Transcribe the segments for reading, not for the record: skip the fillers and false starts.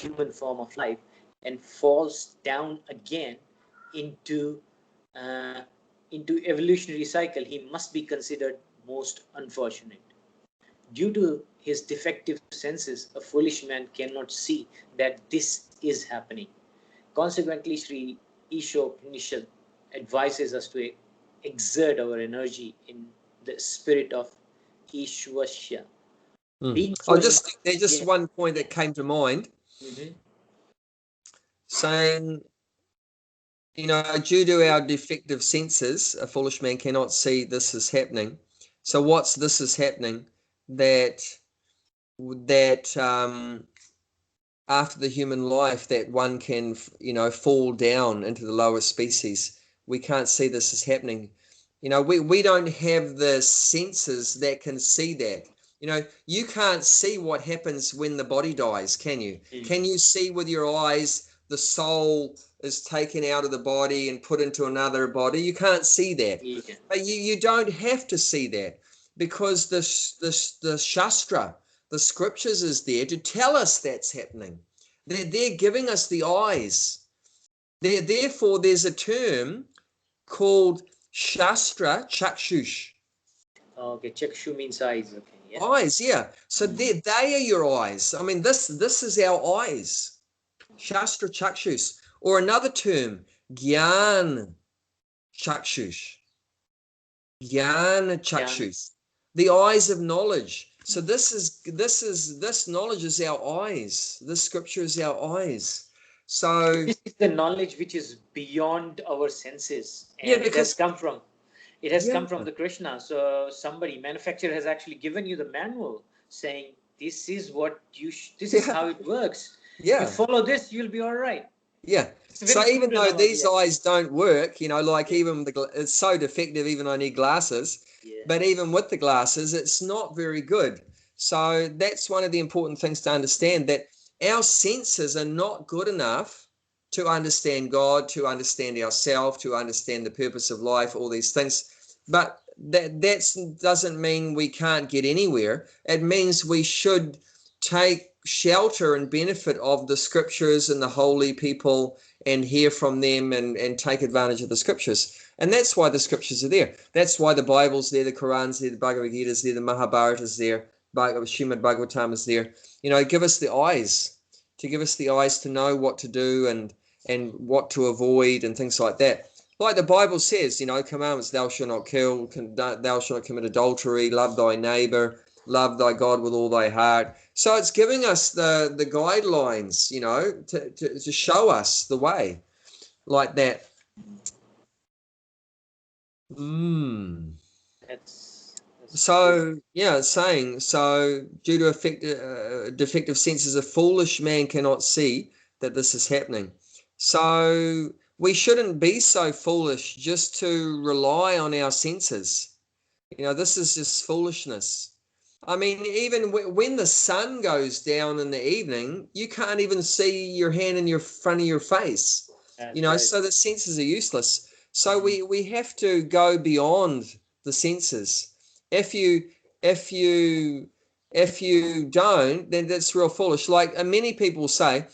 human form of life and falls down again into evolutionary cycle, he must be considered most unfortunate. Due to his defective senses, a foolish man cannot see that this is happening. Consequently, Sri Isopanisad advises us to exert our energy in the spirit of Ishwasya. There's just one point that came to mind, saying, due to our defective senses, a foolish man cannot see this is happening. So what's this is happening? That after the human life, that one can, fall down into the lower species. We can't see this is happening. We don't have the senses that can see that. You can't see what happens when the body dies, can you? Can you see with your eyes the soul is taken out of the body and put into another body? You can't see that. But you don't have to see that, because the Shastra, the scriptures, is there to tell us that's happening. They're giving us the eyes. Therefore, there's a term called Shastra Chakshush. Okay, Chakshu means eyes. Okay. Yeah. Eyes, yeah. So they are your eyes. I mean, this is our eyes. Shastra Chakshush. Or another term, Gyan Chakshush. Gyan Chakshush. The eyes of knowledge. So this knowledge is our eyes. This scripture is our eyes. So this is the knowledge which is beyond our senses. And yeah, because it has come from the Krishna. So manufacturer has actually given you the manual saying this is what this is how it works. Yeah. You follow this, you'll be all right. Yeah. So even though these eyes don't work, even it's so defective, even I need glasses. Yeah. But even with the glasses, it's not very good. So that's one of the important things to understand, that our senses are not good enough to understand God, to understand ourselves, to understand the purpose of life, all these things. But that doesn't mean we can't get anywhere. It means we should take shelter and benefit of the scriptures and the holy people and hear from them and take advantage of the scriptures. And that's why the scriptures are there. That's why the Bible's there, the Quran's there, the Bhagavad Gita's there, the Mahabharata's there, Srimad Bhagavatam is there. Give us the eyes, to know what to do and what to avoid and things like that. Like the Bible says, commandments, thou shalt not kill, thou shalt not commit adultery, love thy neighbor, love thy God with all thy heart. So it's giving us the guidelines, to show us the way, like that. So due to defective senses, a foolish man cannot see that this is happening. So we shouldn't be so foolish just to rely on our senses. This is just foolishness. I mean, even when the sun goes down in the evening, you can't even see your hand in your front of your face. Right. So the senses are useless. So we have to go beyond the senses. If you don't, then that's real foolish. Like many people say,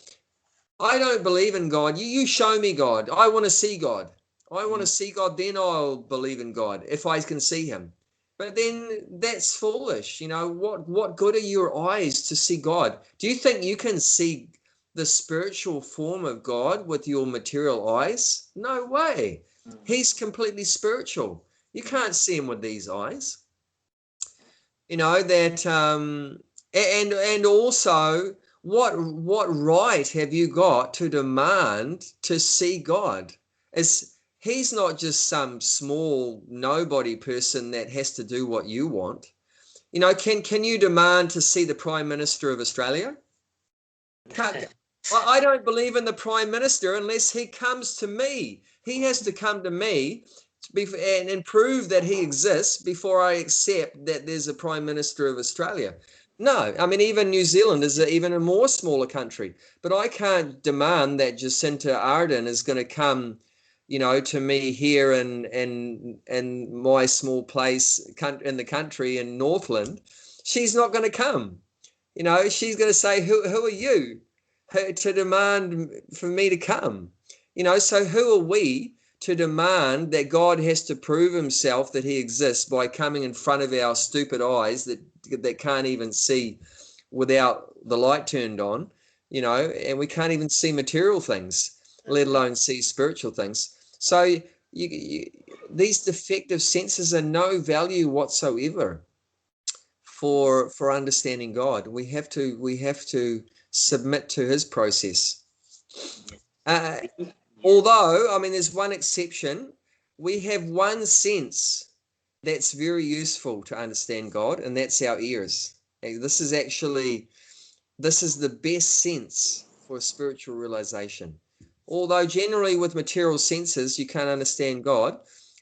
I don't believe in God. You show me God. I want to see God. I want to see God, then I'll believe in God, if I can see him. But then that's foolish. What good are your eyes to see God? Do you think you can see the spiritual form of God with your material eyes? No way. He's completely spiritual. You can't see him with these eyes. And also, what right have you got to demand to see God? He's not just some small nobody person that has to do what you want. Can you demand to see the Prime Minister of Australia? I don't believe in the Prime Minister unless he comes to me. He has to come to me and prove that he exists before I accept that there's a Prime Minister of Australia. No, I mean, even New Zealand is even a more smaller country. But I can't demand that Jacinta Ardern is going to come to me here in my small place in the country in Northland. She's not going to come. She's going to say, who are you? to demand for me to come. So who are we to demand that God has to prove himself that he exists by coming in front of our stupid eyes that can't even see without the light turned on, and we can't even see material things, let alone see spiritual things. So these defective senses are no value whatsoever for understanding God. We have to submit to his process. Although, there's one exception. We have one sense that's very useful to understand God, and that's our ears. This is the best sense for spiritual realization. Although generally with material senses, you can't understand God.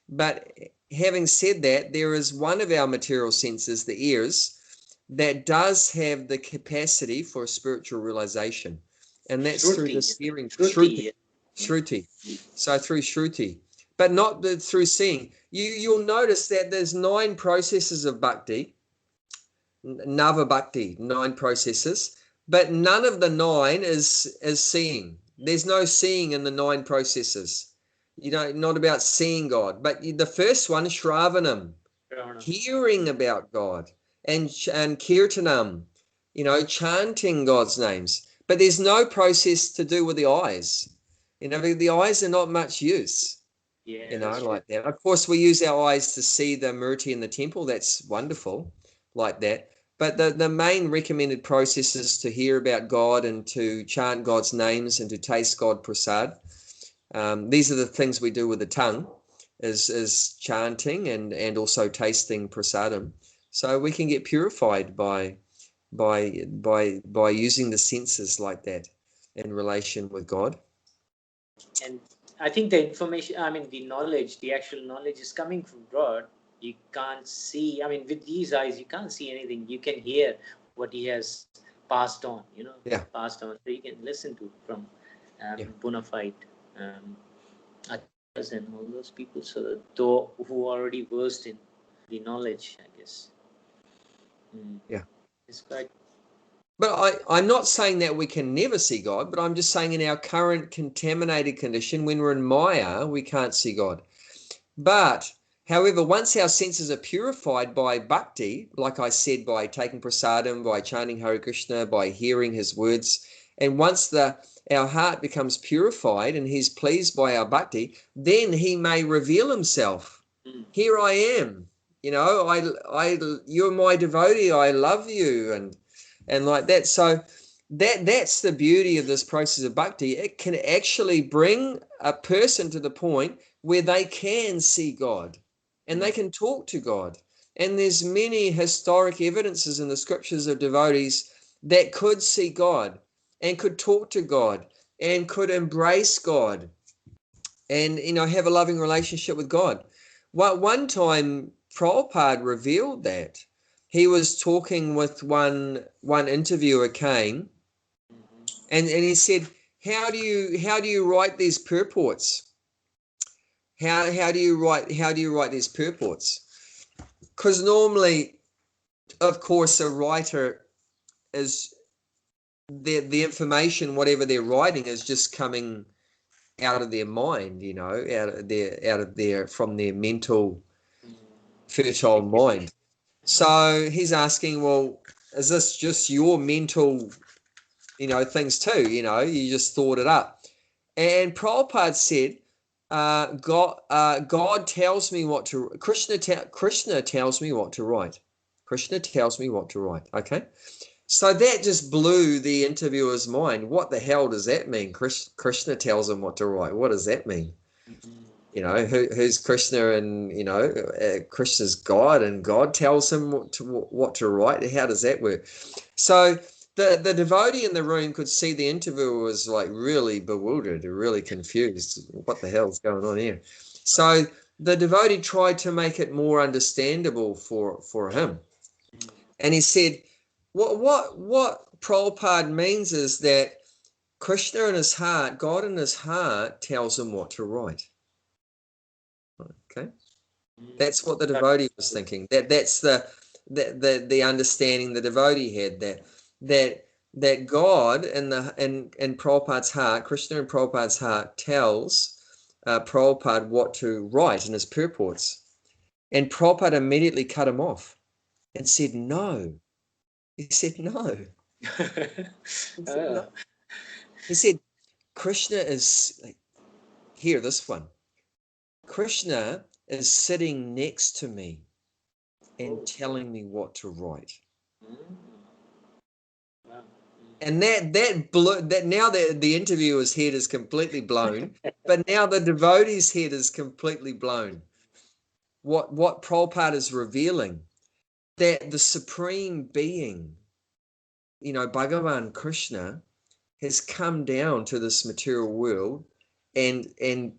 But having said that, there is one of our material senses, the ears, that does have the capacity for spiritual realization. And that's through this hearing. Shruti. So through Shruti. But not through seeing. You'll notice that there's 9 processes of bhakti. Nava bhakti, 9 processes. But none of the 9 is seeing. There's no seeing in the 9 processes. Not about seeing God. But the first one is Shravanam, hearing about God, and Kirtanam, chanting God's names. But there's no process to do with the eyes. The eyes are not much use. Like that. Of course, we use our eyes to see the murti in the temple. That's wonderful, like that. But the main recommended process is to hear about God and to chant God's names and to taste God prasad. These are the things we do with the tongue, is chanting and also tasting prasadam. So we can get purified by using the senses like that in relation with God. And I think the information, the actual knowledge is coming from God. You can't see, with these eyes, you can't see anything. You can hear what he has passed on, passed on. So you can listen to from bona fide and all those people. So though who are already versed in the knowledge, I guess. Yeah. It's quite. But I'm not saying that we can never see God, but I'm just saying in our current contaminated condition, when we're in Maya, we can't see God. But, however, once our senses are purified by bhakti, like I said, by taking prasadam, by chanting Hare Krishna, by hearing his words, and once our heart becomes purified and he's pleased by our bhakti, then he may reveal himself. Here I am, you're my devotee, I love you, and like that. So that's the beauty of this process of bhakti. It can actually bring a person to the point where they can see God and they can talk to God. And there's many historic evidences in the scriptures of devotees that could see God and could talk to God and could embrace God and have a loving relationship with God. One time Prabhupada revealed that. He was talking with one interviewer came and he said, how do you write these purports? How do you write these purports? Because normally, of course, a writer is the information, whatever they're writing, is just coming out of their mind, out of their from their mental fertile mind. So he's asking, well, is this just your mental, things too? You just thought it up. And Prabhupada said, God tells me what to. Krishna tells me what to write. Krishna tells me what to write. Okay, so that just blew the interviewer's mind. What the hell does that mean? Krishna tells him what to write. What does that mean? Who's Krishna, and Krishna's God, and God tells him what to write. How does that work? So the devotee in the room could see the interviewer was like really bewildered, really confused. What the hell's going on here? So the devotee tried to make it more understandable for him, and he said, what Prabhupada means is that Krishna in his heart, God in his heart, tells him what to write. Okay, that's what the devotee was thinking. That's the understanding the devotee had, that that God in Prabhupada's heart, Krishna in Prabhupada's heart, tells Prabhupada what to write in his purports. And Prabhupada immediately cut him off and said, no. He said, no. He said, no. He said, Krishna is, hear this one. Krishna is sitting next to me and telling me what to write. And that blew, that now the interviewer's head is completely blown, but now the devotee's head is completely blown. What Prabhupada is revealing, that the Supreme Being, Bhagavan Krishna, has come down to this material world and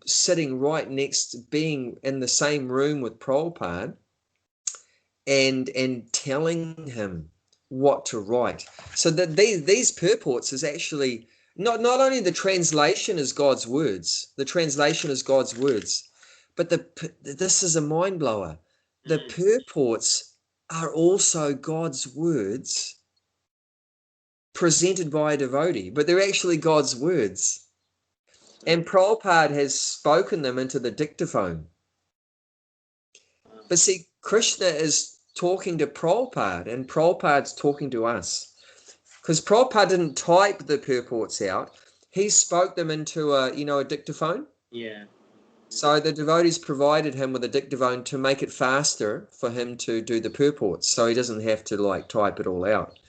sitting right next, being in the same room with Prabhupada and telling him what to write. So that these purports is actually not only the translation is God's words, but this is a mind blower. The purports are also God's words presented by a devotee, but they're actually God's words. And Prabhupada has spoken them into the dictaphone. But see, Krishna is talking to Prabhupada, and Prabhupada's talking to us. Because Prabhupada didn't type the purports out. He spoke them into a dictaphone. Yeah. So the devotees provided him with a dictaphone to make it faster for him to do the purports, so he doesn't have to type it all out.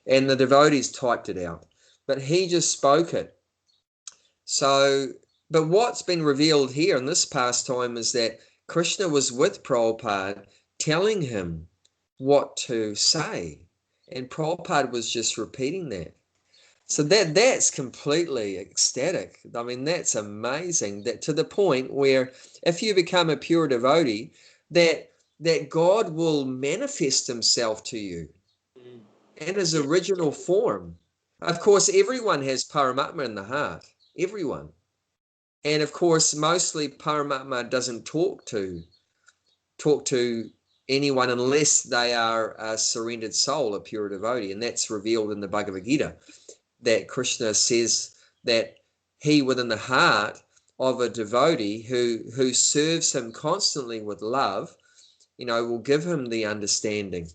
And the devotees typed it out, but he just spoke it. So, but what's been revealed here in this pastime is that Krishna was with Prabhupada telling him what to say, and Prabhupada was just repeating that. So that's completely ecstatic. I mean, that's amazing, that to the point where if you become a pure devotee, that God will manifest himself to you in his original form. Of course, everyone has Paramatma in the heart, everyone. And of course, mostly Paramatma doesn't talk to anyone unless they are a surrendered soul, a pure devotee. And that's revealed in the Bhagavad Gita, that Krishna says that he within the heart of a devotee who serves him constantly with love, will give him the understanding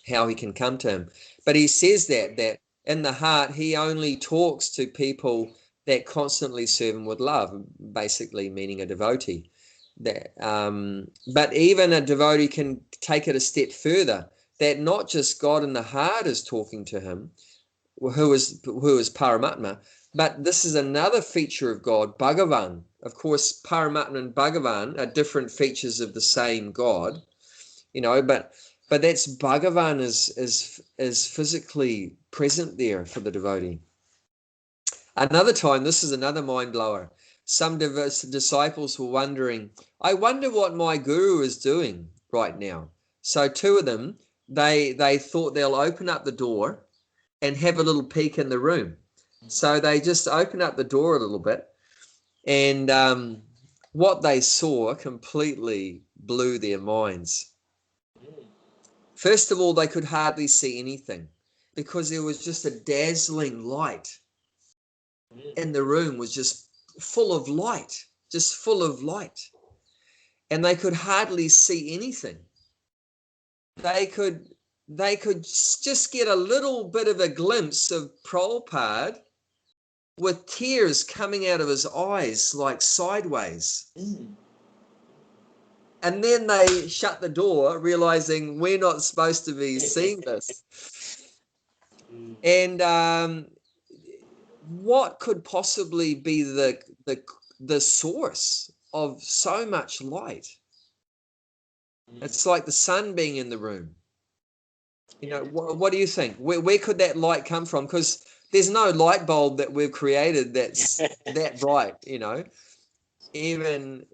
how he can come to him. But he says that in the heart, he only talks to people that constantly serve him with love, basically meaning a devotee. But even a devotee can take it a step further, that not just God in the heart is talking to him, who is Paramatma, but this is another feature of God, Bhagavan. Of course, Paramatma and Bhagavan are different features of the same God, but that's Bhagavan is physically present there for the devotee. Another time, this is another mind blower. Some disciples were wondering, I wonder what my guru is doing right now. So two of them, they thought they'll open up the door and have a little peek in the room. So they just opened up the door a little bit, and what they saw completely blew their minds. First of all, they could hardly see anything because there was just a dazzling light. And the room was just full of light. And they could hardly see anything. They could just get a little bit of a glimpse of Prabhupada with tears coming out of his eyes like sideways. And then they shut the door, realizing we're not supposed to be seeing this. And what could possibly be the source of so much light? It's like the sun being in the room. What do you think? Where could that light come from? Because there's no light bulb that we've created that's that bright, Even,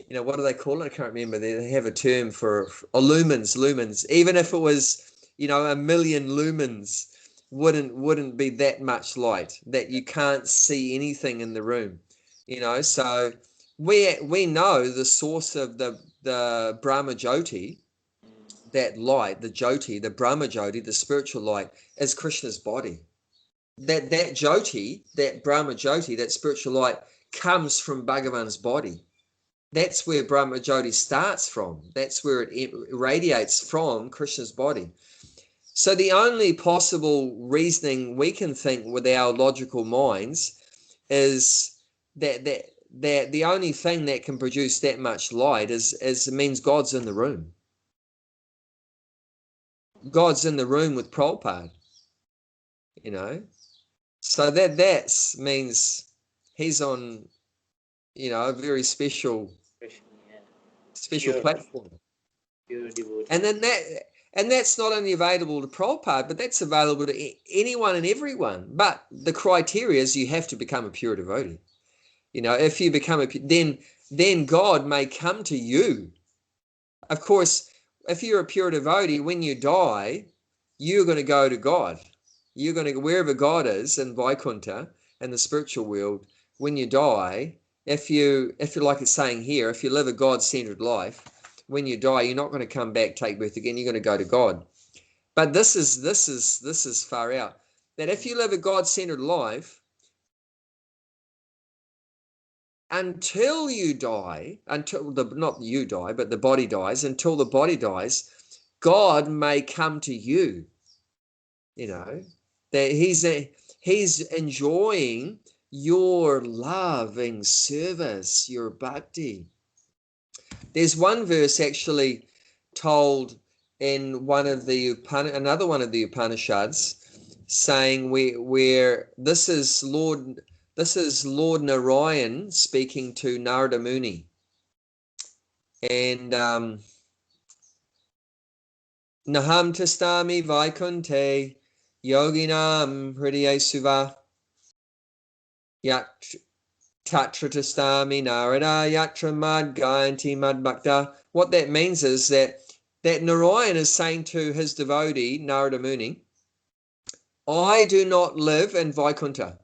what do they call it? I can't remember. They have a term for lumens. Even if it was, a million lumens, wouldn't be that much light that you can't see anything in the room. So we know the source of the Brahma Jyoti, that light, the Jyoti, the Brahma Jyoti, the spiritual light, is Krishna's body. That Jyoti, that Brahma Jyoti, that spiritual light comes from Bhagavan's body. That's where Brahma Jyoti starts from. That's where it radiates from Krishna's body. So the only possible reasoning we can think with our logical minds is that the only thing that can produce that much light is it means God's in the room. God's in the room with Prabhupada, you know. So that means he's on, you know, a very special platform. Pure devotee. And then that's not only available to Prabhupada, but that's available to anyone and everyone. But the criteria is you have to become a pure devotee. You know, if you become then God may come to you. Of course, if you're a pure devotee, when you die, you're going to go to God. You're going to go wherever God is in Vaikuntha and the spiritual world. When you die, if you like it's saying here, if you live a God-centered life, when you die, you're not going to come back, take birth again. You're going to go to God. But this is far out. That if you live a God-centered life, until you die, not you die, but the body dies, until the body dies, God may come to you. You know, that he's enjoying your loving service, your bhakti. There's one verse actually told in another one of the Upanishads, saying where this is Lord Narayan speaking to Narada Muni, and Naham tastami vaikunte yoginam hridaye suva yat tatra tastami narada yatra mad gayanti mad bhakta. What that means is that Narayan is saying to his devotee Narada Muni, I do not live in Vaikuntha.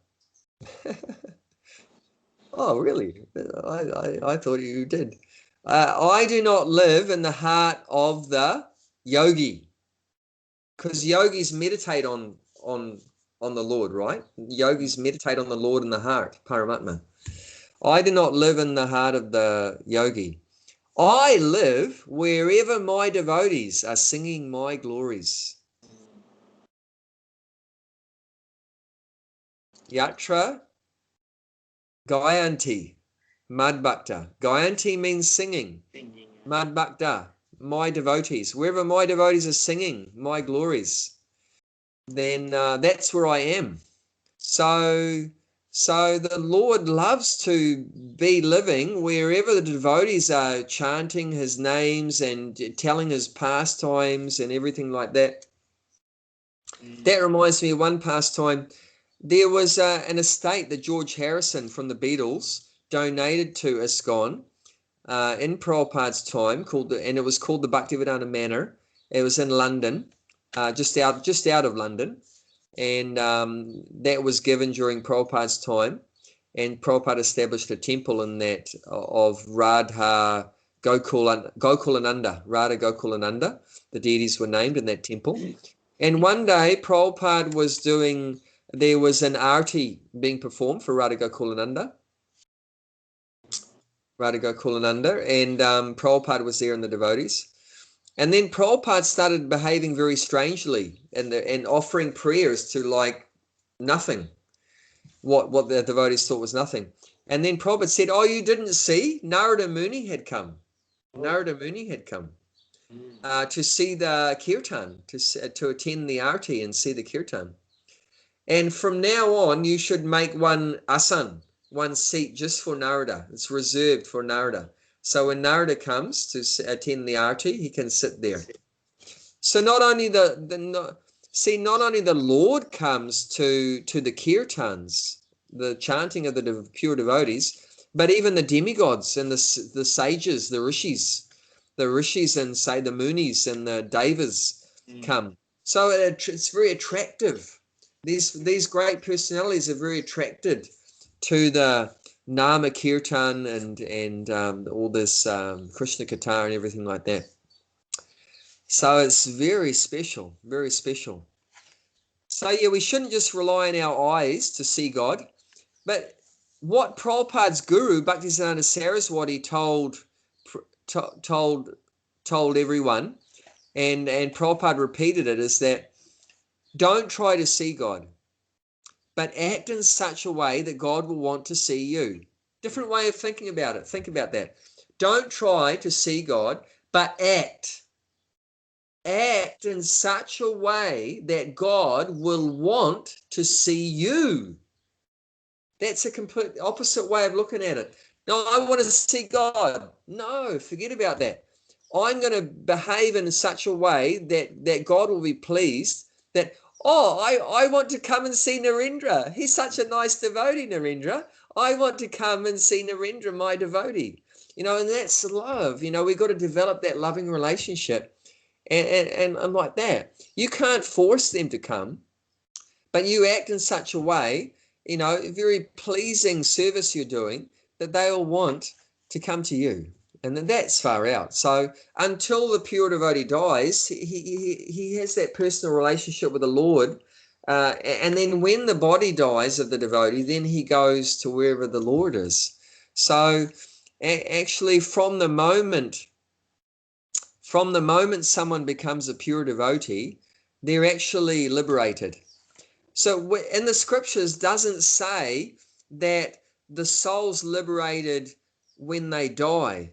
Oh, really? I thought you did. I do not live in the heart of the yogi, because yogis meditate on the Lord, right? Yogis meditate on the Lord in the heart, Paramatma. I do not live in the heart of the yogi. I live wherever my devotees are singing my glories. Yatra Gayanti Mad Bhakta. Gayanti means singing. Mad Bhakta, my devotees. Wherever my devotees are singing my glories, then that's where I am. So the Lord loves to be living wherever the devotees are chanting his names and telling his pastimes and everything like that. That reminds me of one pastime. There was an estate that George Harrison from the Beatles donated to ISKCON in Prabhupada's time, and it was called the Bhaktivedanta Manor. It was in London, just out of London, and that was given during Prabhupada's time. And Prabhupada established a temple in that of Radha Gokulananda. Radha Gokulananda. The deities were named in that temple. And one day Prabhupada there was an arti being performed for Radha Gokulananda, and Prabhupada was there and the devotees. And then Prabhupada started behaving very strangely and offering prayers to like nothing, what the devotees thought was nothing. And then Prabhupada said, oh, you didn't see? Narada Muni had come. Narada Muni had come to see the kirtan, to attend the arti and see the kirtan. And from now on, you should make one asan, one seat just for Narada. It's reserved for Narada. So when Narada comes to attend the arti, he can sit there. So not only the Lord comes to the kirtans, the chanting of the pure devotees, but even the demigods and the sages, the rishis and say the munis and the devas come. So it's very attractive. These great personalities are very attracted to the Nama Kirtan and all this Krishna Katha and everything like that. So it's very special, very special. So yeah, we shouldn't just rely on our eyes to see God, but what Prabhupada's guru, Bhaktisiddhanta Saraswati, told everyone, and Prabhupada repeated it, is that don't try to see God, but act in such a way that God will want to see you. Different way of thinking about it. Think about that. Don't try to see God, but act. Act in such a way that God will want to see you. That's a complete opposite way of looking at it. No, I want to see God. No, forget about that. I'm going to behave in such a way that God will be pleased that, oh, I want to come and see Narendra. He's such a nice devotee, Narendra. I want to come and see Narendra, my devotee. And that's love. We've got to develop that loving relationship. And like that, you can't force them to come, but you act in such a way, very pleasing service you're doing, that they'll want to come to you. And then that's far out. So until the pure devotee dies, he has that personal relationship with the Lord. And then when the body dies of the devotee, then he goes to wherever the Lord is. So actually from the moment someone becomes a pure devotee, they're actually liberated. So in the scriptures doesn't say that the soul's liberated when they die.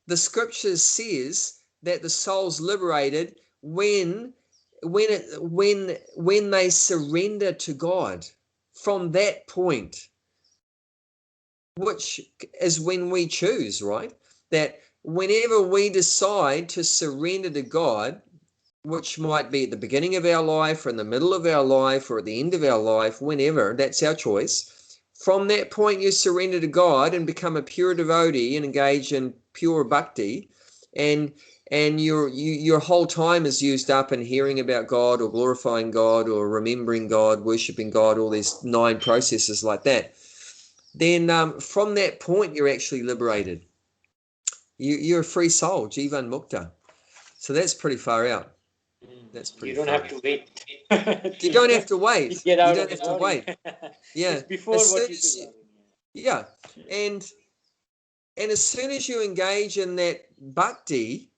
The scriptures says that the soul's liberated when they surrender to God. From that point, which is when we choose, right? That whenever we decide to surrender to God, which might be at the beginning of our life or in the middle of our life or at the end of our life, whenever, that's our choice. From that point, you surrender to God and become a pure devotee and engage in pure bhakti, and your whole time is used up in hearing about God or glorifying God or remembering God, worshipping God, all these 9 processes like that. Then from that point, you're actually liberated. You're a free soul, Jivan Mukta. So that's pretty far out. That's pretty You don't have to wait. You don't have to wait. Get You out don't of have to wait. Yeah. It's before what you do. Yeah. And as soon as you engage in that bhakti,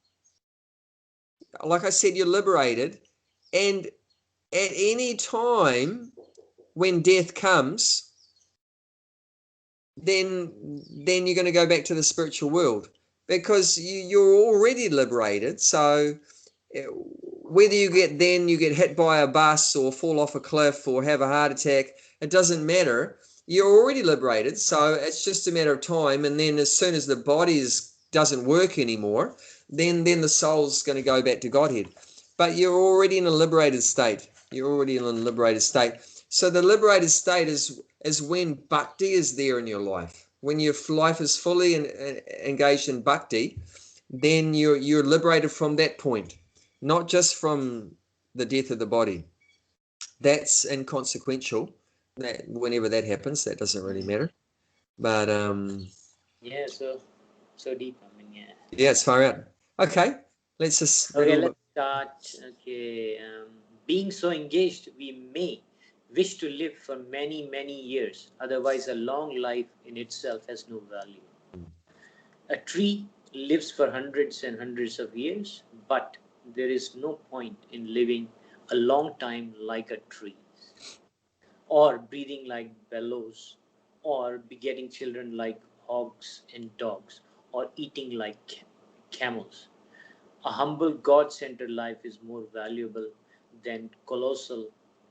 like I said, you're liberated. And at any time when death comes, then you're going to go back to the spiritual world, because you're already liberated. So whether you get hit by a bus or fall off a cliff or have a heart attack, it doesn't matter. You're already liberated. So it's just a matter of time. And then as soon as the body doesn't work anymore, then the soul's going to go back to Godhead. But you're already in a liberated state. So the liberated state is when bhakti is there in your life. When your life is fully engaged in bhakti, then you're liberated from that point, not just from the death of the body. That's inconsequential. That whenever that happens, that doesn't really matter. But yeah, so deep. Yeah, it's far out. Okay, let's just. Okay, let's start. Okay, being so engaged, we may wish to live for many, many years. Otherwise, a long life in itself has no value. A tree lives for hundreds and hundreds of years, but there is no point in living a long time like a tree, or breathing like bellows, or begetting children like hogs and dogs, or eating like camels. A humble God-centered life is more valuable than colossal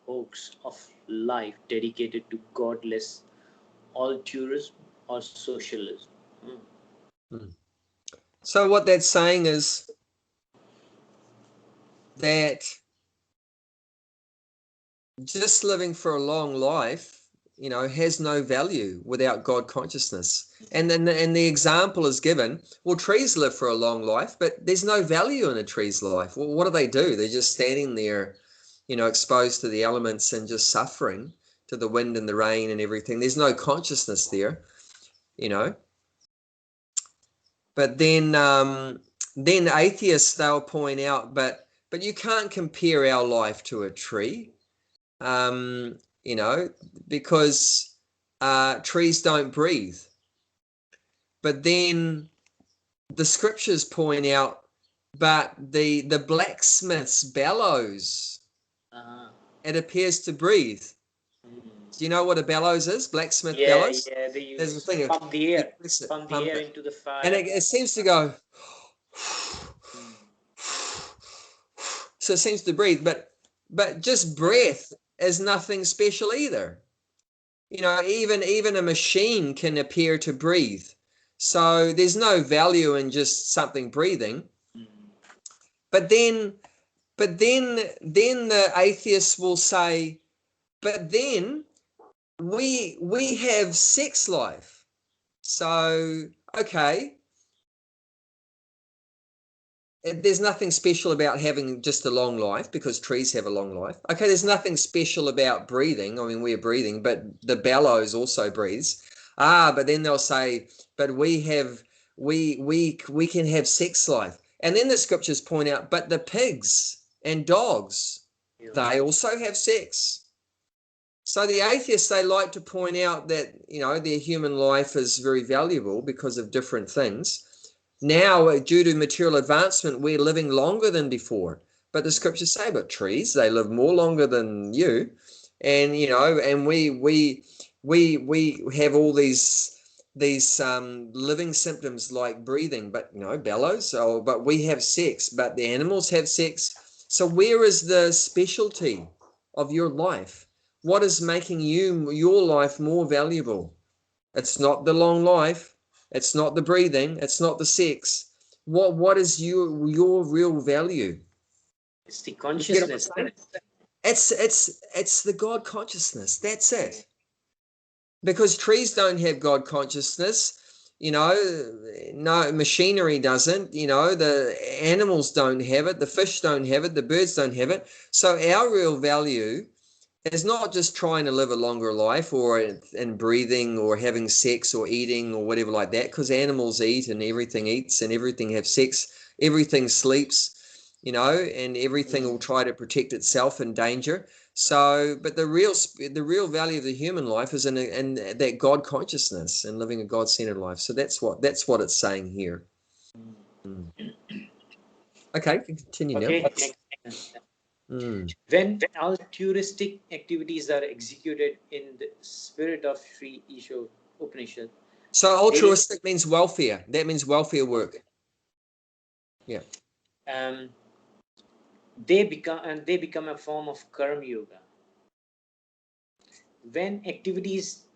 hoax of life dedicated to godless altruism or socialism. So what that's saying is that just living for a long life, has no value without God consciousness. And then the example is given, well, trees live for a long life, but there's no value in a tree's life. Well, what do? They're just standing there, exposed to the elements and just suffering to the wind and the rain and everything. There's no consciousness there, But then then atheists, they'll point out, but you can't compare our life to a tree, you know, because trees don't breathe. But then the scriptures point out, but the blacksmith's bellows, it appears to breathe. Do you know what a bellows is? Blacksmith bellows? Yeah, they There's a use thing pump the air, pump the air it. into the fire. And it seems to go, so it seems to breathe, but just breath is nothing special either. You know, even a machine can appear to breathe. So there's no value in just something breathing. But then the atheists will say, but then we have sex life. So okay, there's nothing special about having just a long life because trees have a long life. Okay, there's nothing special about breathing. I mean, we're breathing, but the bellows also breathes. But then they'll say, but we can have sex life. And then the scriptures point out, but the pigs and dogs, they also have sex. So the atheists, they like to point out that, you know, their human life is very valuable because of different things. Now, due to material advancement, we're living longer than before. But the scriptures say, but trees, they live more longer than you. And, you know, and we have all these living symptoms like breathing, but, you know, bellows. So, but we have sex, but the animals have sex. So where is the specialty of your life? What is making your life more valuable? It's not the long life. It's not the breathing. It's not the sex. What is your real value? It's the consciousness. It's the God consciousness. That's it. Because trees don't have God consciousness. You know, no machinery doesn't. You know, the animals don't have it. The fish don't have it. The birds don't have it. So our real value is not just trying to live a longer life or in breathing or having sex or eating or whatever like that, because animals eat and everything eats and everything have sex, everything sleeps, you know, and everything will try to protect itself in danger. So, but the real value of the human life is in that God consciousness and living a God-centered life. So that's what it's saying here. Okay, continue now. Okay. When altruistic activities are executed in the spirit of Sri Upanishad. So altruistic means welfare. That means welfare work. Yeah. They become a form of karma yoga. When activities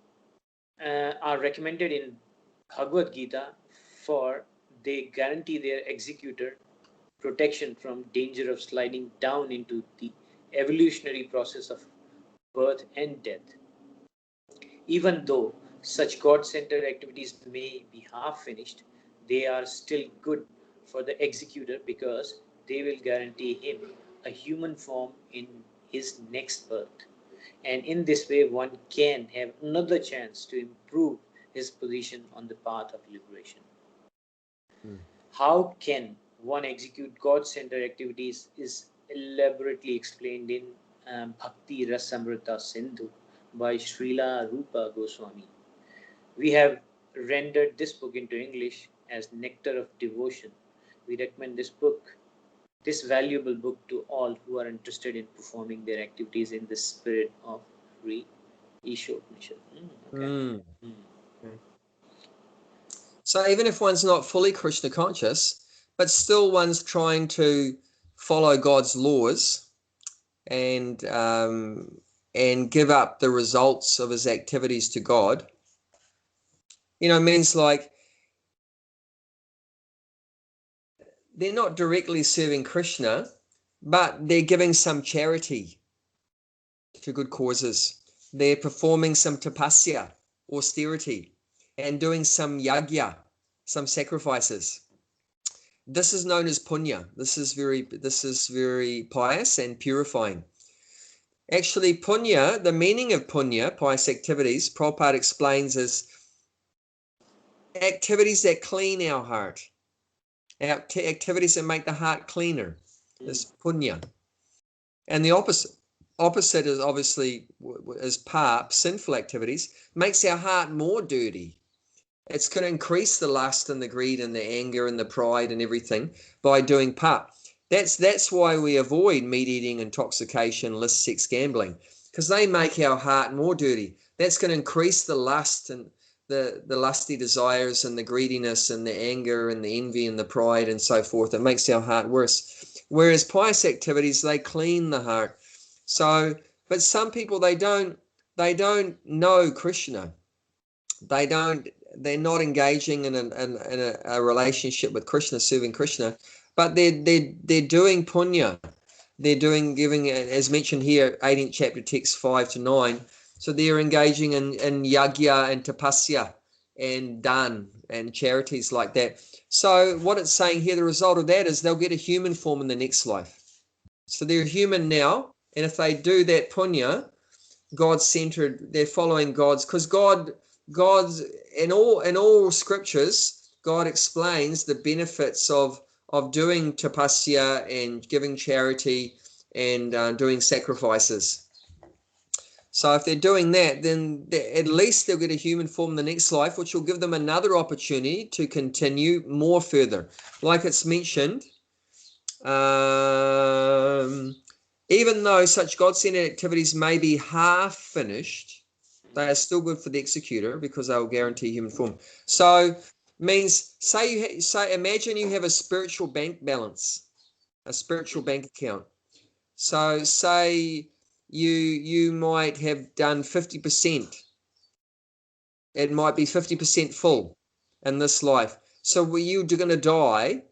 are recommended in Bhagavad Gita, for they guarantee their executor protection from danger of sliding down into the evolutionary process of birth and death. Even though such God-centered activities may be half-finished, they are still good for the executor because they will guarantee him a human form in his next birth. And in this way, one can have another chance to improve his position on the path of liberation. How can one execute God-centered activities is elaborately explained in Bhakti Rasamrita Sindhu by Srila Rupa Goswami. We have rendered this book into English as Nectar of Devotion. We recommend this valuable book to all who are interested in performing their activities in the spirit of Isopanisad. So even if one's not fully Krishna conscious, but still one's trying to follow God's laws and give up the results of his activities to God, you know, means like they're not directly serving Krishna, but they're giving some charity to good causes. They're performing some tapasya, austerity, and doing some yajna, some sacrifices. This is known as punya. This is very pious and purifying. Actually, punya, the meaning of punya, pious activities, Prabhupada explains as activities that clean our heart. activities that make the heart cleaner. This punya. And the opposite is obviously is pap, sinful activities, makes our heart more dirty. It's going to increase the lust and the greed and the anger and the pride and everything by doing pap. That's why we avoid meat eating, intoxication, lust, sex, gambling, because they make our heart more dirty. That's going to increase the lust and the lusty desires and the greediness and the anger and the envy and the pride and so forth. It makes our heart worse. Whereas pious activities, they clean the heart. So, but some people, they don't know Krishna. They're not engaging in a relationship with Krishna, serving Krishna, but they're doing punya. They're giving, as mentioned here, 18th chapter text 5 to 9. So they're engaging in yagya and tapasya and dan and charities like that. So what it's saying here, the result of that is they'll get a human form in the next life. So they're human now, and if they do that punya, God-centered, they're following God's, because God's in all scriptures, God explains the benefits of doing tapasya and giving charity and doing sacrifices. So if they're doing that, then at least they'll get a human form in the next life, which will give them another opportunity to continue more further. Like it's mentioned, even though such God-centered activities may be half finished, they are still good for the executor because they will guarantee human form. So means, imagine you have a spiritual bank balance, a spiritual bank account. So say you might have done 50%. It might be 50% full in this life. So you're going to die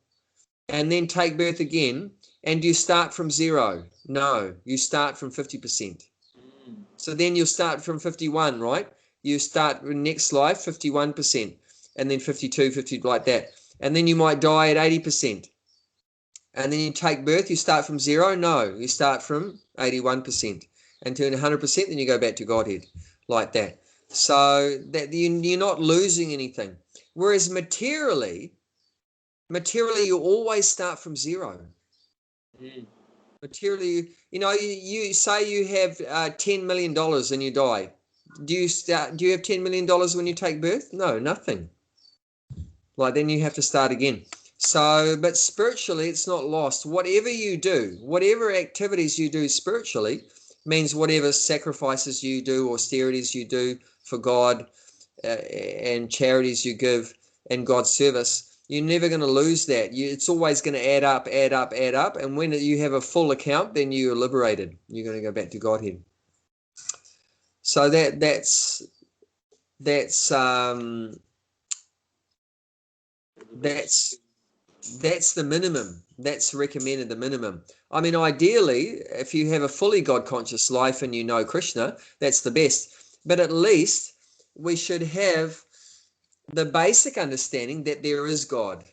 and then take birth again, and you start from zero? No, you start from 50%. So then you'll start from 51, right? You start next life 51%, and then 52, 50, like that. And then you might die at 80%. And then you take birth, you start from zero? No, you start from 81%. And turn 100%, then you go back to Godhead, like that. So that you're not losing anything. Whereas materially, you always start from zero. Materially, you say you have $10 million and you die. Do you have $10 million when you take birth? No, nothing. Like, then you have to start again. So, but spiritually, it's not lost. Whatever you do, whatever activities you do spiritually, means whatever sacrifices you do, austerities you do for God, and charities you give in God's service, you're never going to lose that. It's always going to add up. And when you have a full account, then you're liberated. You're going to go back to Godhead. So that's the minimum. That's recommended, the minimum. I mean, ideally, if you have a fully God-conscious life and you know Krishna, that's the best. But at least we should have the basic understanding that there is God,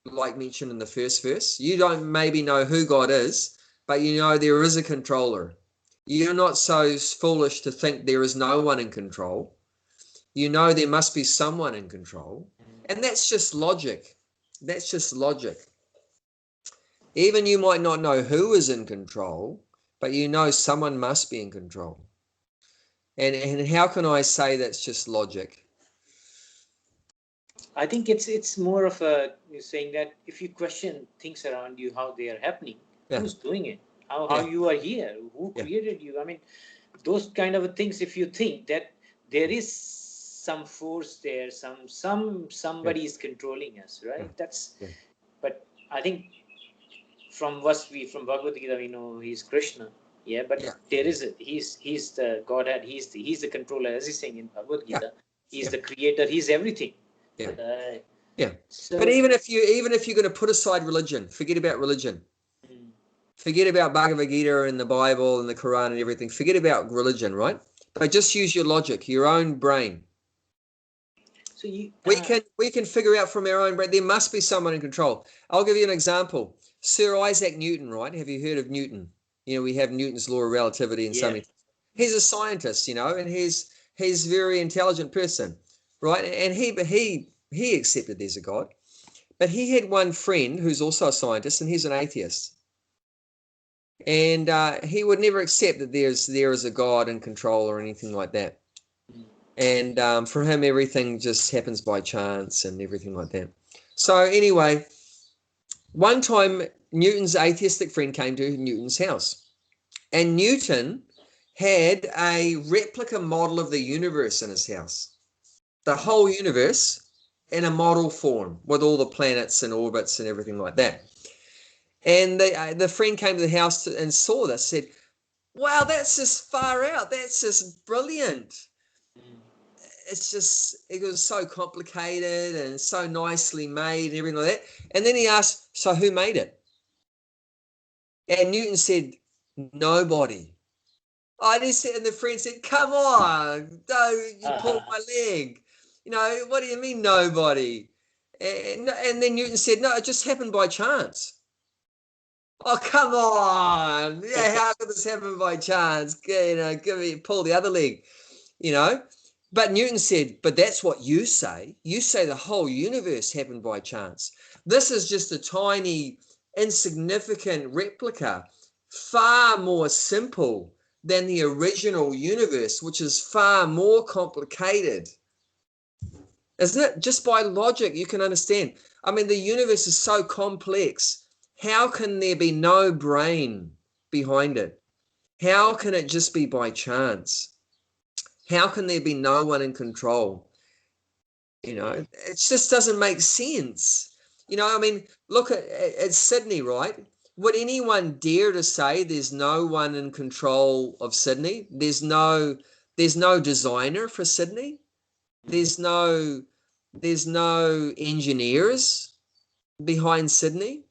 like mentioned in the first verse. You don't maybe know who God is, but you know there is a controller. You're not so foolish to think there is no one in control. You know there must be someone in control. And that's just logic. That's just logic. Even you might not know who is in control, but you know someone must be in control. And how can I say that's just logic? I think it's more of you're saying that if you question things around you, how they are happening, who's doing it, how you are here, who created you. I mean, those kind of things. If you think that there is some force there, somebody is controlling us, right? But I think from Bhagavad Gita, we know he's Krishna. But there is he's the Godhead. He's the controller, as he's saying in Bhagavad Gita. He's the creator. He's everything. So, but even if you're going to put aside religion, forget about religion. Forget about Bhagavad Gita and the Bible and the Quran and everything. Forget about religion, right? But just use your logic, your own brain. So we can figure out from our own brain, there must be someone in control. I'll give you an example. Sir Isaac Newton, right? Have you heard of Newton? We have Newton's law of relativity and so many. He's a scientist, and he's a very intelligent person, right? And he accepted there's a God. But he had one friend who's also a scientist, and he's an atheist. And he would never accept that there is a God in control or anything like that. And for him, everything just happens by chance and everything like that. So anyway, one time Newton's atheistic friend came to Newton's house, and Newton had a replica model of the universe in his house. The whole universe in a model form with all the planets and orbits and everything like that. And the friend came to the house and saw this, said, wow, that's just far out. That's just brilliant. It was so complicated and so nicely made and everything like that. And then he asked, so who made it? And Newton said, nobody. And the friend said, come on, no, you pulled my leg. What do you mean nobody? And then Newton said, no, it just happened by chance. Oh, come on. Yeah, how could this happen by chance? Pull the other leg, But Newton said, but that's what you say. You say the whole universe happened by chance. This is just a tiny, insignificant replica, far more simple than the original universe, which is far more complicated. Isn't it? Just by logic, you can understand. I mean, the universe is so complex. How can there be no brain behind it? How can it just be by chance? How can there be no one in control? It just doesn't make sense. I mean, look at Sydney, right? Would anyone dare to say there's no one in control of Sydney? There's no designer for Sydney. There's no engineers behind Sydney.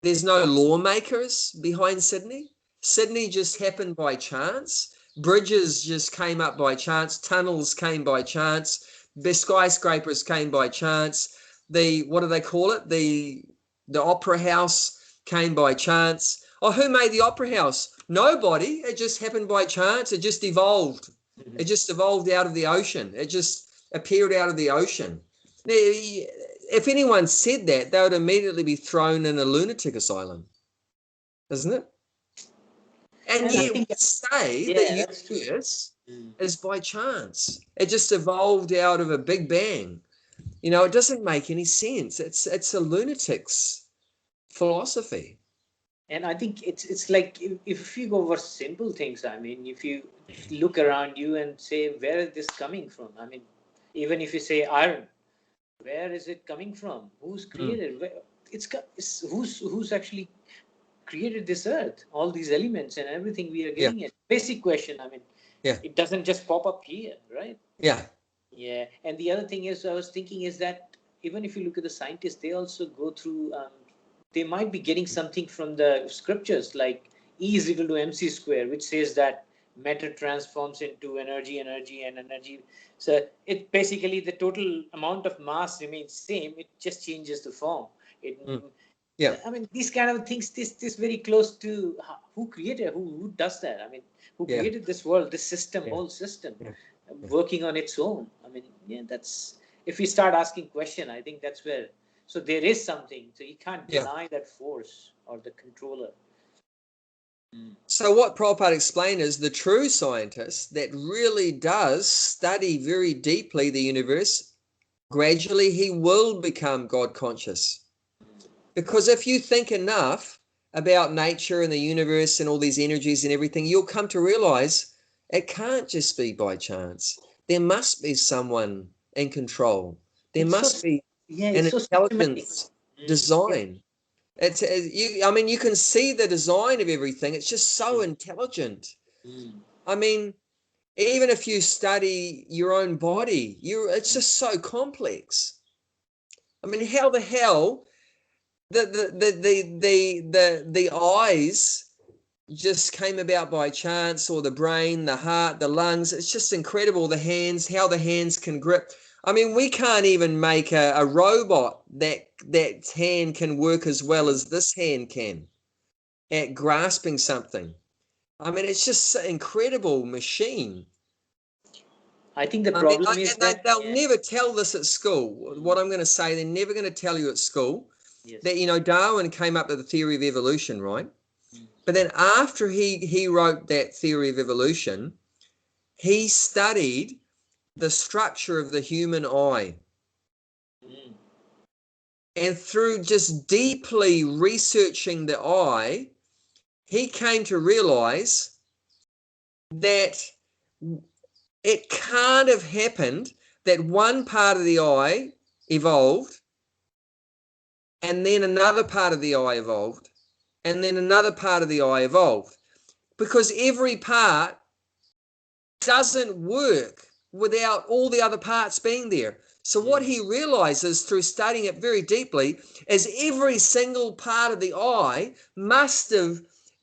There's no lawmakers behind Sydney. Sydney just happened by chance. Bridges just came up by chance. Tunnels came by chance. The skyscrapers came by chance. What do they call it? The opera house came by chance. Oh, who made the opera house? Nobody. It just happened by chance. It just evolved. It just evolved out of the ocean. It just appeared out of the ocean. If anyone said that, they would immediately be thrown in a lunatic asylum, isn't it? And yet we say the universe is by chance. It just evolved out of a big bang. It doesn't make any sense. It's a lunatic's philosophy. And I think it's like if you go over simple things, I mean, if you look around you and say, where is this coming from? I mean, even if you say iron, where is it coming from? Who's created? Who's actually created this earth? All these elements and everything we are getting it. Basic question. I mean, it doesn't just pop up here, right? Yeah. Yeah. And the other thing is, I was thinking is that even if you look at the scientists, they also go through. They might be getting something from the scriptures, like E is equal to mc square, which says that matter transforms into energy. So it basically the total amount of mass remains same. It just changes the form. I mean, these kind of things. This very close to who created, who does that. I mean, who created this world, this system, whole system, working on its own. I mean, that's if we start asking question, I think that's where. So there is something. So you can't deny that force or the controller. So what Prabhupada explained is the true scientist that really does study very deeply the universe, gradually he will become God conscious. Because if you think enough about nature and the universe and all these energies and everything, you'll come to realize it can't just be by chance. There must be someone in control. There must be an intelligence design. You can see the design of everything. It's just so intelligent. I mean, even if you study your own body, it's just so complex. I mean, how the hell the eyes just came about by chance, or the brain, the heart, the lungs? It's just incredible. The hands, how the hands can grip. I mean, we can't even make a robot that hand can work as well as this hand can at grasping something. I mean, it's just an incredible machine. I think the problem is that they'll never tell this at school. What I'm going to say, they're never going to tell you at school. Yes. that, you know, Darwin came up with the theory of evolution, right? Mm. But then after he wrote that theory of evolution, he studied the structure of the human eye. Mm. And through just deeply researching the eye, he came to realize that it can't have happened that one part of the eye evolved, and then another part of the eye evolved, and then another part of the eye evolved, because every part doesn't work without all the other parts being there. So what he realizes through studying it very deeply is every single part of the eye must have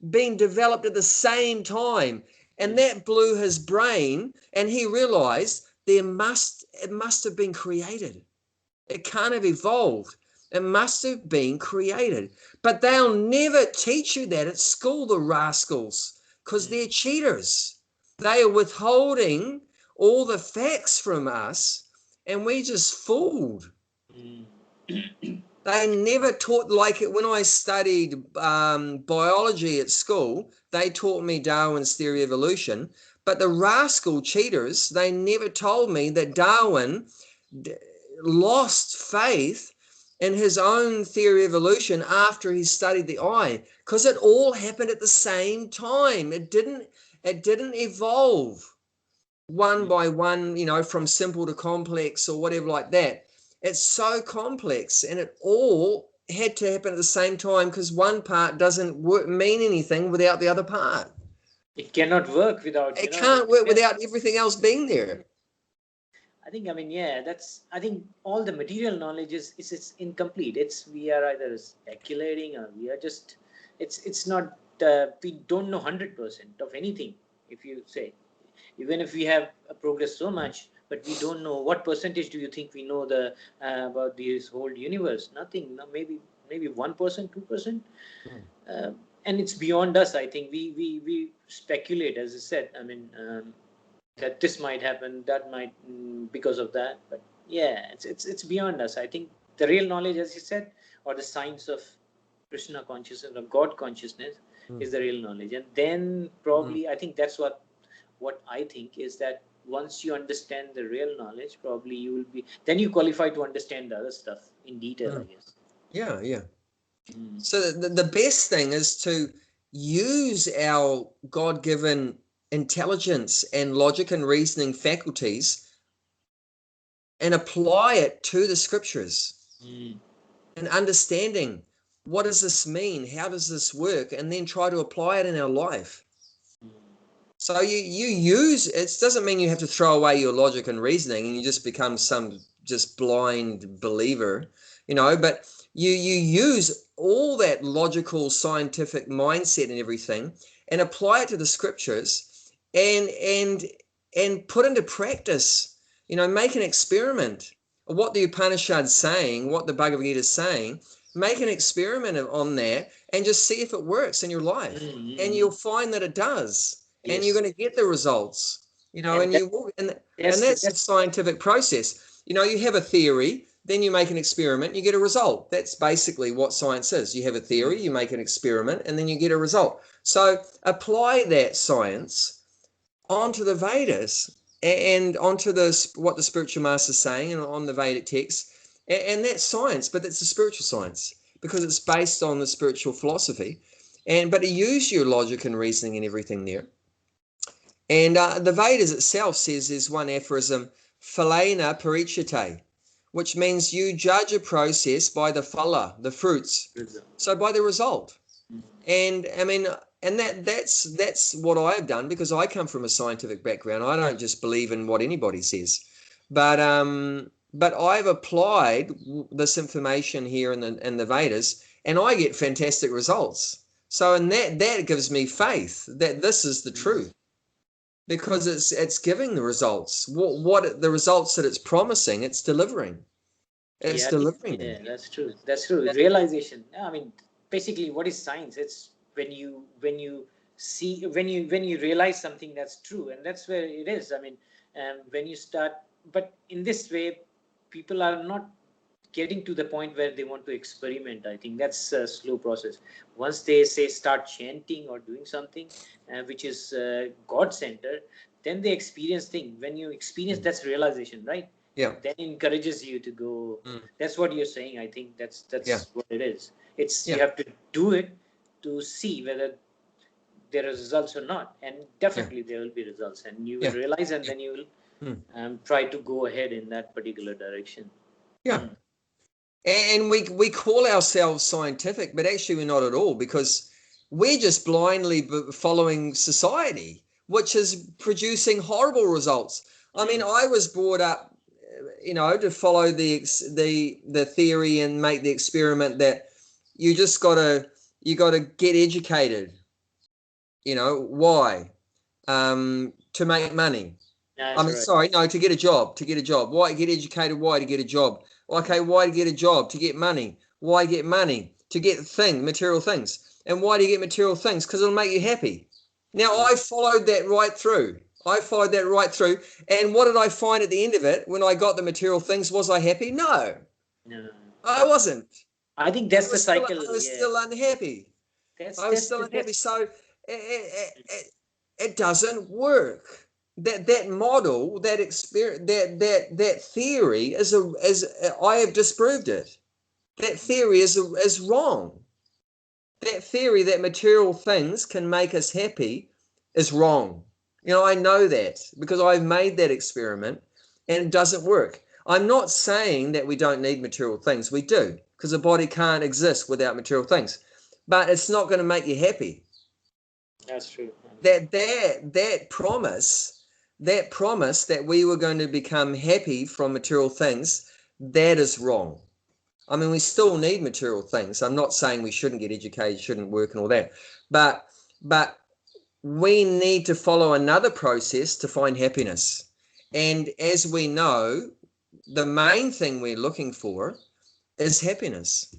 been developed at the same time. And that blew his brain, and he realized it must have been created. It can't have evolved. It must have been created. But they'll never teach you that at school, the rascals, because they're cheaters. They are withholding all the facts from us, and we just fooled. They never taught, like when I studied biology at school, they taught me Darwin's theory of evolution. But the rascal cheaters, they never told me that Darwin lost faith in his own theory of evolution after he studied the eye, because it all happened at the same time. It didn't evolve one by one, you know, from simple to complex or whatever like that. It's so complex, and it all had to happen at the same time, because one part doesn't mean anything without the other part. It cannot work without, It can't work without everything else being there. I mean, yeah, I think all the material knowledge is it's incomplete. We are either speculating, or we are just, it's not, we don't know 100% of anything. If you say, even if we have progressed so much, but we don't know what percentage do you think we know about this whole universe? Nothing. No, maybe 1%, 2%. And it's beyond us. I think we speculate, as I said. I mean, that this might happen, that might, because of that. But yeah, it's beyond us. I think the real knowledge, as you said, or the science of Krishna consciousness or God consciousness, is the real knowledge. And then probably, I think that's what I think is that once you understand the real knowledge, probably you will be, then you qualify to understand the other stuff in detail, I guess. Yeah. So the best thing is to use our God-given intelligence and logic and reasoning faculties and apply it to the scriptures and understanding, what does this mean? How does this work? And then try to apply it in our life. So you use, it doesn't mean you have to throw away your logic and reasoning and you just become some just blind believer, you know, but you use all that logical scientific mindset and everything and apply it to the scriptures and put into practice, you know, make an experiment of what the Upanishad's saying, what the Bhagavad Gita is saying. Make an experiment on that and just see if it works in your life. And you'll find that it does. And you're going to get the results, you know, and that's the scientific process. You know, you have a theory, then you make an experiment, you get a result. That's basically what science is. You have a theory, you make an experiment, and then you get a result. So apply that science onto the Vedas and onto what the spiritual master is saying and on the Vedic text. And that's science, but it's a spiritual science because it's based on the spiritual philosophy. But you use your logic and reasoning and everything there. And the Vedas itself says there's one aphorism, phalena parichate, which means you judge a process by the phala, the fruits. So by the result. And I mean, and that's what I've done because I come from a scientific background. I don't just believe in what anybody says, but I've applied this information here in the Vedas, and I get fantastic results. So and that gives me faith that this is the truth. Because it's giving the results. What the results that it's promising, it's delivering. It's delivering. Yeah, that's true. That's true. Realization. I mean, basically, what is science? It's when you see when you realize something that's true, and that's where it is. I mean, when you start, but in this way, people are not getting to the point where they want to experiment. I think that's a slow process. Once they say start chanting or doing something which is God-centered, then they experience things. When you experience, that's realization, right? Yeah. Then it encourages you to go. That's what you're saying. I think that's what it is. It's you have to do it to see whether there are results or not, and definitely there will be results, and you will realize, and then you will try to go ahead in that particular direction. Yeah. And we call ourselves scientific, but actually we're not at all, because we're just blindly following society, which is producing horrible results. I mean, I was brought up, to follow the theory and make the experiment that you just gotta get educated. Why? To make money. To get a job. Why get educated? Why? To get a job. Okay, why to get a job? To get money. Why get money? To get material things. And why do you get material things? Because it'll make you happy. Now, I followed that right through. And what did I find at the end of it when I got the material things? Was I happy? No. I wasn't. I think that's the cycle. I was still unhappy. So it doesn't work. That model, that experience, that theory is I have disproved it. That theory is wrong. That theory that material things can make us happy is wrong. I know that because I've made that experiment and it doesn't work. I'm not saying that we don't need material things. We do, because the body can't exist without material things. But it's not going to make you happy. That's true. That promise that we were going to become happy from material things, that is wrong. I mean, we still need material things. I'm not saying we shouldn't get educated, shouldn't work and all that. But we need to follow another process to find happiness. And as we know, the main thing we're looking for is happiness.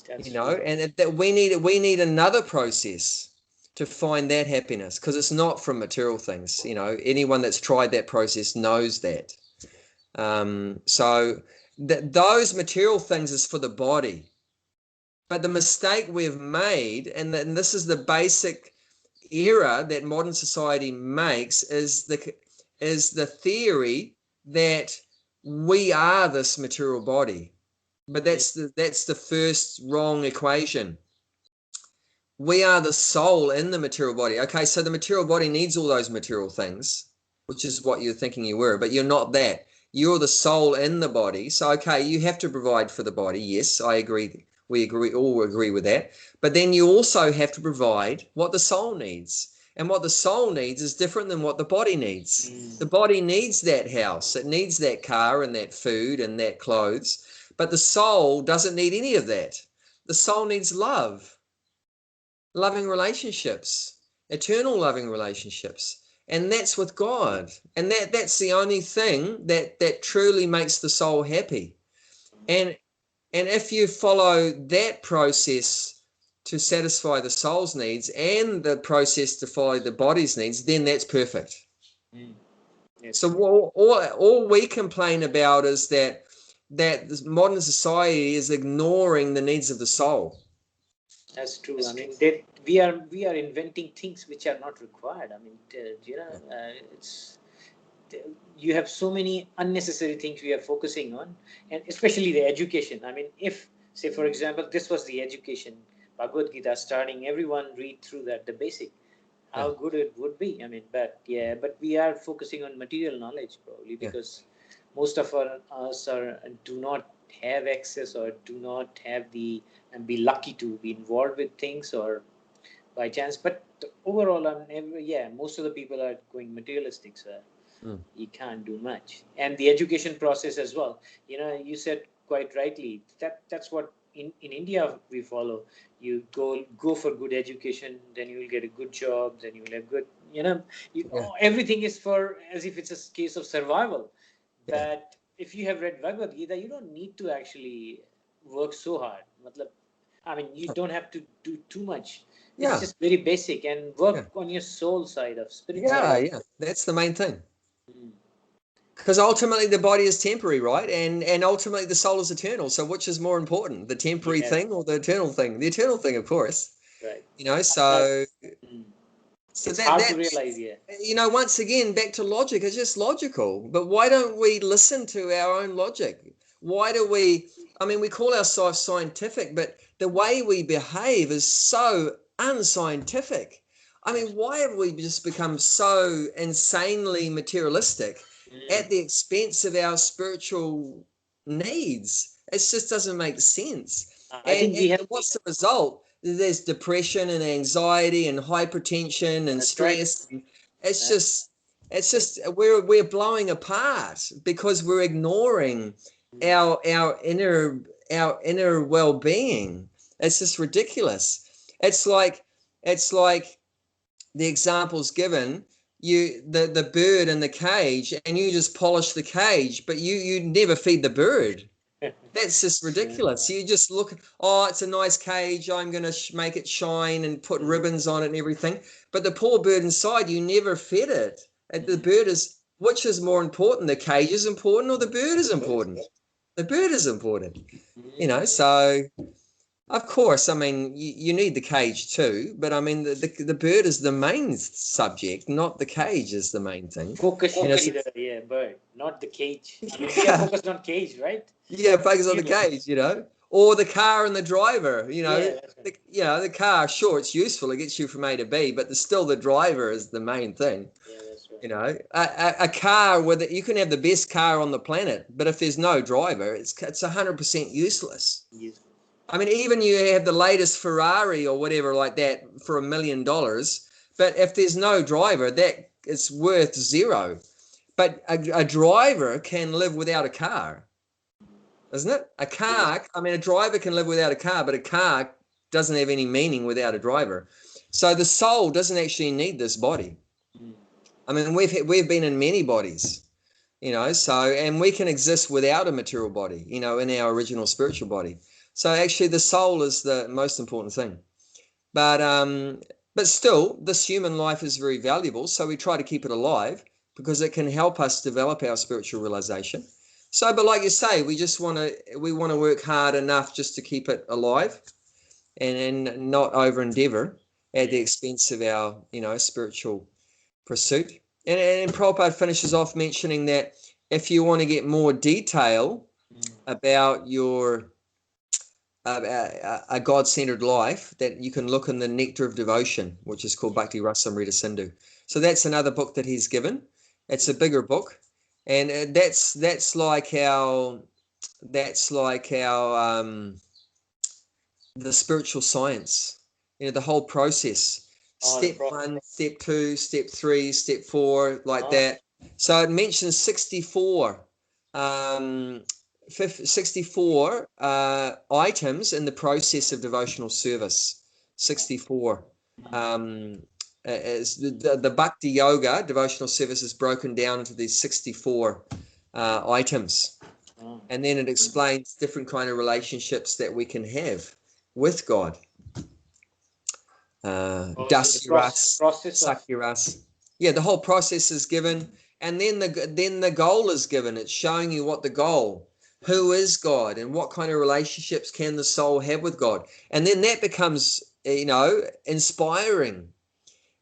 And that we need another process to find that happiness, because it's not from material things. Anyone that's tried that process knows that. So those material things is for the body. But the mistake we've made, and this is the basic error that modern society makes, is the theory that we are this material body. But that's the first wrong equation. We are the soul in the material body. Okay, so the material body needs all those material things, which is what you're thinking you were, but you're not that. You're the soul in the body. So, okay, you have to provide for the body. Yes, I agree. We all agree with that. But then you also have to provide what the soul needs. And what the soul needs is different than what the body needs. The body needs that house. It needs that car and that food and that clothes. But the soul doesn't need any of that. The soul needs love. Loving relationships, eternal loving relationships, and that's with God. And that's the only thing that truly makes the soul happy. And if you follow that process to satisfy the soul's needs and the process to follow the body's needs, then that's perfect. Yes. So all we complain about is that modern society is ignoring the needs of the soul. That's true. I mean, we are inventing things which are not required. I mean, it's you have so many unnecessary things we are focusing on, and especially the education. I mean, if, say, for example, this was the education, Bhagavad Gita starting, everyone read through that, the basic, how good it would be. I mean, but we are focusing on material knowledge probably because most of us do not have access or do not have and be lucky to be involved with things or by chance. But overall, most of the people are going materialistic, so you can't do much. And the education process as well. You said quite rightly that's what in India we follow. You go for good education, then you will get a good job, then you will have good. Everything is for as if it's a case of survival. But if you have read Bhagavad Gita, you don't need to actually work so hard. I mean, you don't have to do too much. It's just very basic and work on your soul side of spirit. Yeah, that's the main thing. Because ultimately the body is temporary, right? And ultimately the soul is eternal. So which is more important, the temporary thing or the eternal thing? The eternal thing, of course. Right. You know, so it's hard to realize, you know, once again, back to logic. It's just logical. But why don't we listen to our own logic? Why do we? I mean, we call ourselves scientific, but the way we behave is so unscientific. I mean, why have we just become so insanely materialistic at the expense of our spiritual needs? It just doesn't make sense. I think we have. What's the result? There's depression and anxiety and hypertension and stress. Right. It's just we're blowing apart because we're ignoring our inner well-being. It's just ridiculous. It's like the examples given, the bird in the cage, and you just polish the cage, but you never feed the bird. That's just ridiculous. You just look, oh, it's a nice cage, I'm going to make it shine and put ribbons on it and everything. But the poor bird inside, you never fed it. The bird is, which is more important? The cage is important or the bird is important? The bird is important. You know, so of course, I mean, you need the cage too, but I mean, the bird is the main subject, not the cage is the main thing. Focus should be the bird, not the cage. We are focused on cage, right? Yeah, focus on the cage, you know, or the car and the driver, you know. Yeah, the car, sure, it's useful, it gets you from A to B, but still the driver is the main thing. Yeah, that's right. You know, a car with you can have the best car on the planet, but if there's no driver, it's 100% useless. Yes. I mean, even you have the latest Ferrari or whatever like that for $1 million, but if there's no driver, that it's worth zero. But a driver can live without a car, isn't it? A car, I mean, a driver can live without a car, but a car doesn't have any meaning without a driver. So the soul doesn't actually need this body. I mean, we've been in many bodies, you know, so, and we can exist without a material body, you know, in our original spiritual body. So actually the soul is the most important thing. But still, this human life is very valuable. So we try to keep it alive because it can help us develop our spiritual realization. So, but like you say, we want to work hard enough just to keep it alive and not over endeavor at the expense of our, you know, spiritual pursuit. And Prabhupada finishes off mentioning that if you want to get more detail about your a God-centered life, that you can look in the Nectar of Devotion, which is called Bhakti Rasamrita Sindhu. So that's another book that he's given. It's a bigger book, and that's like our the spiritual science. You know, the whole process. Step 1, step 2, step 3, step 4, like that. So it mentions 64 items in the process of devotional service. 64. As the Bhakti Yoga devotional service is broken down into these 64 items. And then it explains different kind of relationships that we can have with God. Dasyaras, Sakyaras. Yeah, the whole process is given, and then the goal is given. It's showing you what the goal, who is God, and what kind of relationships can the soul have with God. And then that becomes, you know, inspiring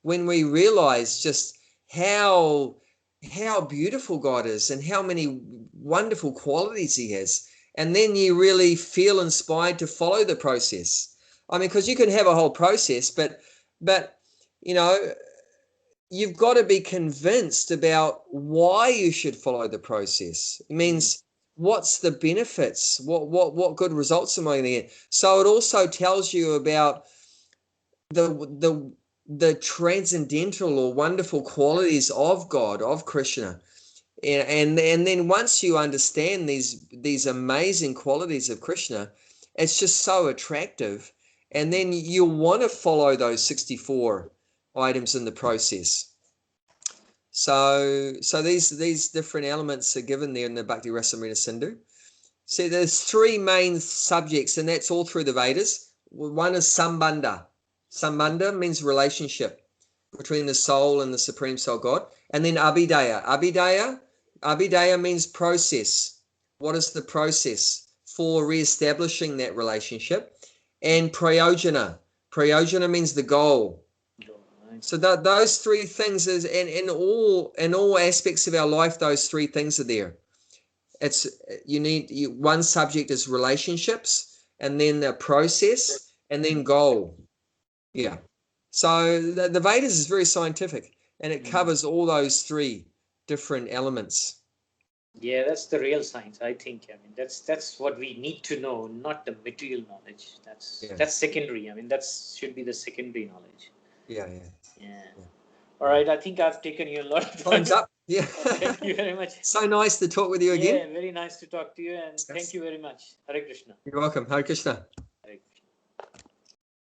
when we realize just how beautiful God is and how many wonderful qualities he has. And then you really feel inspired to follow the process. I mean, because you can have a whole process, but you know, you've got to be convinced about why you should follow the process. It means what's the benefits? What good results am I going to get? So it also tells you about the transcendental or wonderful qualities of God, of Krishna. And then once you understand these amazing qualities of Krishna, it's just so attractive. And then you'll want to follow those 64 items in the process. So these different elements are given there in the Bhakti Rasamrita Sindhu. See, there's 3 main subjects, and that's all through the Vedas. One is Sambandha. Sambandha means relationship between the soul and the Supreme Soul God. And then Abhidaya. Abhidaya Abhidaya means process. What is the process for re-establishing that relationship? And prayojana. Prayojana means the goal. So those three things is in all aspects of our life, those three things are there. It's one subject is relationships, and then the process, and then goal. Yeah. So the Vedas is very scientific, and it covers all those three different elements. Yeah, that's the real science, I think. I mean, that's what we need to know, not the material knowledge. That's secondary. I mean, that should be the secondary knowledge. Yeah. All right, I think I've taken you a lot of time. Time's up. Yeah. Thank you very much. So nice to talk with you again. Yeah, very nice to talk to you, and thank you very much. Hare Krishna. You're welcome. Hare Krishna.